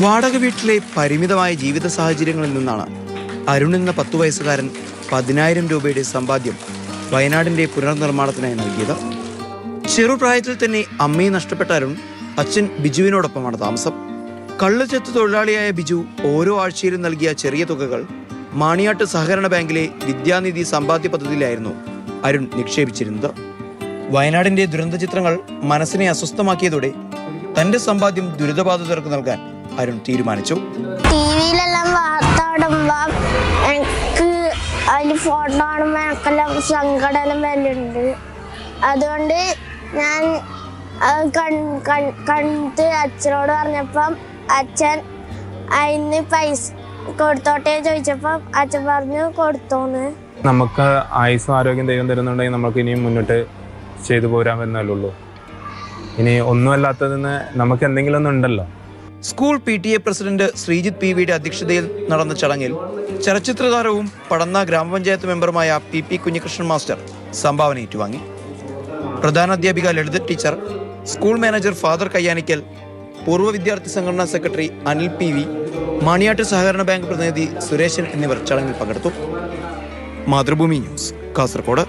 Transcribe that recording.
വാടക വീട്ടിലെ പരിമിതമായ ജീവിത സാഹചര്യങ്ങളിൽ നിന്നാണ് അരുൺ എന്ന 10 വയസ്സുകാരൻ 10,000 രൂപയുടെ സമ്പാദ്യം വയനാടിന്റെ പുനർനിർമ്മാണത്തിനായി നൽകിയത്. ചെറുപ്രായത്തിൽ തന്നെ അമ്മയെ നഷ്ടപ്പെട്ട അരുൺ അച്ഛൻ ബിജുവിനോടൊപ്പമാണ് താമസം. കള്ളുചെത്ത് തൊഴിലാളിയായ ബിജു ഓരോ ആഴ്ചയിലും നൽകിയ ചെറിയ തുകകൾ മാണിയാട്ട് സഹകരണ ബാങ്കിലെ വിദ്യാനിധി സമ്പാദ്യ പദ്ധതിയിലായിരുന്നു അരുൺ നിക്ഷേപിച്ചിരുന്നത്. വയനാടിന്റെ ദുരന്ത ചിത്രങ്ങൾ മനസ്സിനെ അസ്വസ്ഥമാക്കിയതോടെ തന്റെ സമ്പാദ്യം ദുരിതബാധിതർക്ക് നൽകാൻ അരുൺ തീരുമാനിച്ചു. ടിവിയിലെല്ലാം വാർത്ത എനിക്ക് അതിൽ ഫോട്ടോ കാണുമ്പോൾ എനിക്കെല്ലാം സങ്കടം വരുന്നുണ്ട്. അതുകൊണ്ട് ഞാൻ കണ്ട് അച്ഛനോട് പറഞ്ഞപ്പം അച്ഛൻ അതിന് പൈസ കൊടുത്തോട്ടെ ചോദിച്ചപ്പം അച്ഛൻ പറഞ്ഞു കൊടുത്തോന്ന്. നമുക്ക് ആയുസ്സും ആരോഗ്യം ദൈവം തരുന്നുണ്ടെങ്കിൽ നമുക്ക് ഇനിയും മുന്നോട്ട് ചെയ്തു പോരാൻ വരുന്നല്ലേ. ഇനി ഒന്നുമല്ലാത്തതിന് നമുക്ക് എന്തെങ്കിലും ഒന്നും ഉണ്ടല്ലോ. സ്കൂൾ PTA പ്രസിഡന്റ് ശ്രീജിത്ത് PVയുടെ അധ്യക്ഷതയിൽ നടന്ന ചടങ്ങിൽ ചലച്ചിത്രതാരവും പടന്ന ഗ്രാമപഞ്ചായത്ത് മെമ്പറുമായ PP കുഞ്ഞികൃഷ്ണൻ മാസ്റ്റർ സംഭാവന ഏറ്റുവാങ്ങി. പ്രധാനാധ്യാപിക Lalitha teacher, school manager father Kayyanikkal, പൂർവ്വ വിദ്യാർത്ഥി സംഘടനാ സെക്രട്ടറി അനിൽ PV, മാണിയാട്ട് സഹകരണ ബാങ്ക് പ്രതിനിധി സുരേശൻ എന്നിവർ ചടങ്ങിൽ പങ്കെടുത്തു. മാതൃഭൂമി ന്യൂസ്, കാസർഗോഡ്.